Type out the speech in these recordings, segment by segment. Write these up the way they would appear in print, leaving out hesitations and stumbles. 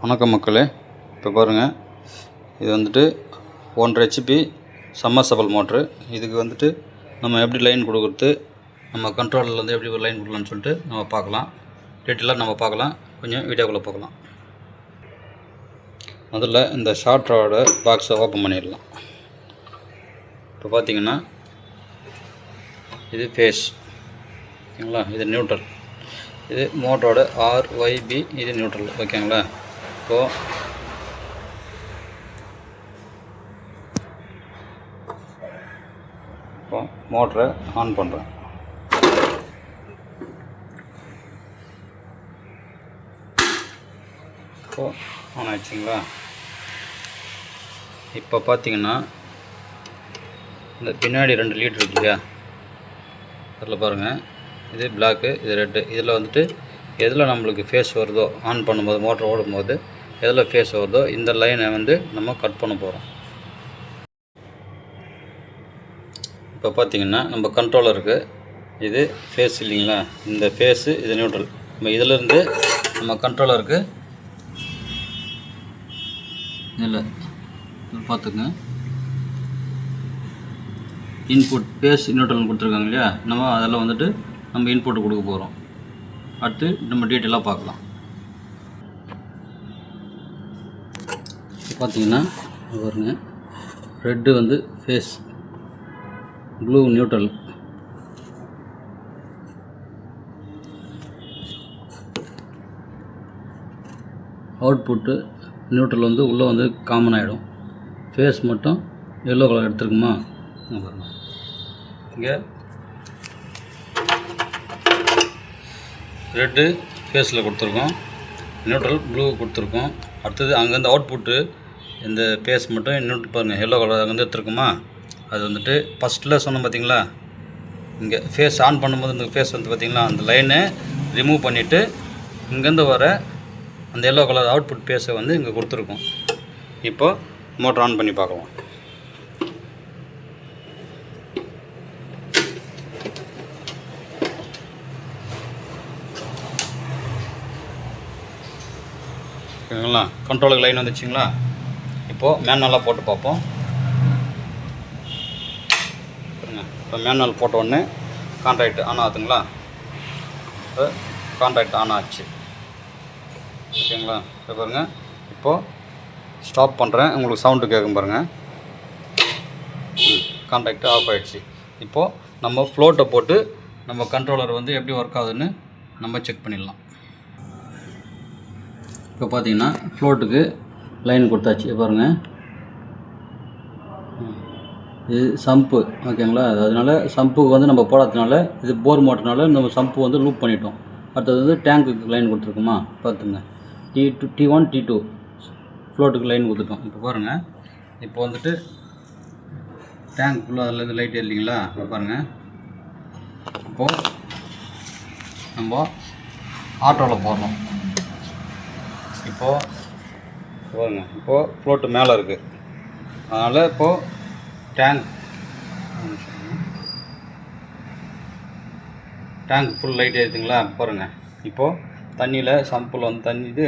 வணக்கம் மக்களே, இப்போ பாருங்கள், இது வந்துட்டு 1.5 HP சம்மர்சபிள் மோட்ரு. இதுக்கு வந்துட்டு நம்ம எப்படி லைன் கொடுக்குறது, நம்ம கண்ட்ரோலர்லேருந்து எப்படி ஒரு லைன் கொடுக்கலான்னு சொல்லிட்டு நம்ம பார்க்கலாம். டீட்டெயிலாக நம்ம பார்க்கலாம், கொஞ்சம் வீடியோக்குள்ளே பார்க்கலாம். முதல்ல இந்த ஷார்ட் ராடோட பாக்ஸை ஓப்பன் பண்ணிடலாம். இப்போ பார்த்தீங்கன்னா இது ஃபேஸ், ஓகேங்களா, இது நியூட்ரல், இது மோட்டரோட RYB, இது நியூட்ரல், ஓகேங்களா. இப்போ மோட்டரை ஆன் பண்ணுறேன். இப்போது ஆன் ஆயிடுச்சுங்களா. இப்போ பார்த்தீங்கன்னா இந்த பின்னாடி 2 லீட்ரு இருக்கு இல்லையா, அதில் பாருங்கள், இது பிளாக்கு, இது ரெட்டு. இதில் வந்துட்டு எதில் நம்மளுக்கு ஃபேஸ் வருதோ, ஆன் பண்ணும்போது மோட்டர் ஓடும்போது எதில் ஃபேஸ் வருதோ இந்த லைனை வந்து நம்ம கட் பண்ண போகிறோம். இப்போ பார்த்திங்கன்னா நம்ம கண்ட்ரோலருக்கு இது ஃபேஸ் இல்லைங்களா, இந்த ஃபேஸு, இது நியூட்ரல். நம்ம இதிலேருந்து நம்ம கண்ட்ரோலருக்கு இல்லை பார்த்துக்குங்க, இன்புட் ஃபேஸ் நியூட்ரல்னு கொடுத்துருக்காங்க இல்லையா, நம்ம அதில் வந்துட்டு நம்ம இன்புட் கொடுக்க போகிறோம். அடுத்து நம்ம டீட்டெயிலாக பார்க்கலாம். பார்த்தீங்கன்னா பாருங்க, ரெட்டு வந்து phase, blue neutral. Output neutral வந்து உள்ளே வந்து காமன் ஆகிடும். ஃபேஸ் மட்டும் எல்லோ கலர் எடுத்துருக்குமா, பாருங்க, இங்கே ரெட்டு ஃபேஸில் கொடுத்துருக்கோம், நியூட்ரல் ப்ளூ கொடுத்துருக்கோம். அடுத்தது அங்கேருந்து அவுட்புட்டு இந்த ஃபேஸ் மட்டும் இன்னும் பாருங்கள் எல்லோ கலர் அங்கேருந்து எடுத்துருக்குமா. அது வந்துட்டு ஃபஸ்ட்டில் சொன்னோம் பார்த்தீங்களா, இங்கே ஃபேஸ் ஆன் பண்ணும்போது இந்த ஃபேஸ் வந்து பார்த்திங்களா, அந்த லைனை ரிமூவ் பண்ணிவிட்டு இங்கேருந்து வர அந்த எல்லோ கலர் அவுட்புட் ஃபேஸை வந்து இங்கே கொடுத்துருக்கோம். இப்போ மோட்டர் ஆன் பண்ணி பார்க்கலாம். ஓகேங்களா, கண்ட்ரோலுக்கு லைன் வந்துச்சுங்களா. இப்போது மேனுவலாக போட்டு பார்ப்போம். இப்போ மேனுவல் போட்ட உடனே கான்ட்ராக்ட் ஆன் ஆகுதுங்களா. இப்போ கான்ட்ராக்ட் ஆன் ஆச்சு, ஓகேங்களா. இப்போ பாருங்கள், இப்போது ஸ்டாப் பண்ணுறேன், உங்களுக்கு சவுண்டு கேட்கும் பாருங்கள். கான்ட்ராக்ட் ஆஃப் ஆகிடுச்சு. இப்போது நம்ம ஃப்ளோட்டை போட்டு நம்ம கண்ட்ரோலர் வந்து எப்படி ஒர்க் ஆகுதுன்னு நம்ம செக் பண்ணிடலாம். இப்போ பார்த்தீங்கன்னா ஃப்ளோட்டுக்கு லைன் கொடுத்தாச்சு பாருங்கள். இது சம்பு, ஓகேங்களா. அதனால் சம்புக்கு வந்து நம்ம போடாததுனால, இது போர் மோட்டர்னால நம்ம சம்பு வந்து லூப் பண்ணிட்டோம். அடுத்தது வந்து டேங்க்குக்கு லைன் கொடுத்துருக்குமா, பார்த்துங்க, T1 T2 ஃப்ளோட்டுக்கு லைன் கொடுத்துட்டோம். இப்போ பாருங்கள், இப்போ வந்துட்டு டேங்க் ஃபுல்லாக அதில் இருந்து லைட் இல்லைங்களா. இப்போ பாருங்கள், இப்போது நம்ம ஆட்டோவில் போடுறோம். இப்போது பாருங்க, இப்போது ஃப்ளோட்டு மேலே இருக்குது, அதனால் இப்போது டேங்க் ஃபுல் லைட் ஏற்றுங்களா. பாருங்கள், இப்போது தண்ணியில் சம்பில் வந்து தண்ணி, இது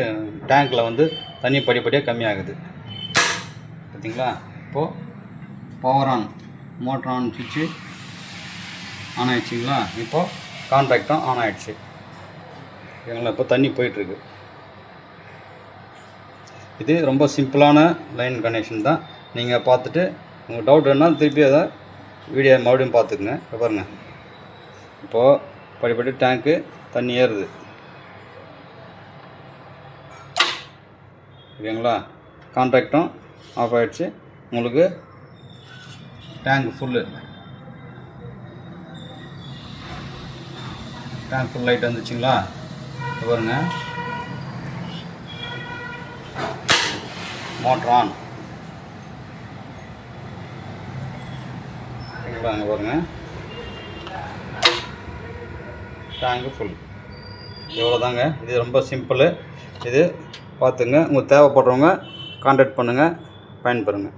டேங்க்கில் வந்து தண்ணி படிப்படியாக கம்மியாகுது, பார்த்தீங்களா. இப்போது பவர் ஆன், மோட்டர் ஆன் சுவிட்சு ஆன் ஆகிடுச்சிங்களா. இப்போது கான்ட்ராக்டும் ஆன் ஆகிடுச்சு, ஓகேங்களா. இப்போ தண்ணி போயிட்டுருக்கு. இது ரொம்ப சிம்பிளான லைன் கனெக்ஷன் தான். நீங்கள் பார்த்துட்டு உங்கள் டவுட் வேணால் திருப்பி அதை வீடியோ மறுபடியும் பார்த்துக்குங்க. இப்போ பாருங்கள், இப்போது படிப்படி டேங்க்கு தண்ணி ஏறுது, ஓகேங்களா. கான்ட்ராக்டும் ஆஃப் ஆகிடுச்சு, உங்களுக்கு tank full, tank full light வந்துச்சுங்களா. இப்போ பாருங்கள், மோட்டர் ஆன், ஓகேங்களா. அங்கே பாருங்கள், டேங்கு ஃபுல். இவ்வளோதாங்க. இது ரொம்ப சிம்பிளு. இது பார்த்துங்க. உங்களுக்கு தேவைப்படுறவங்க கான்டாக்ட் பண்ணுங்கள், பயன்பெறுங்க.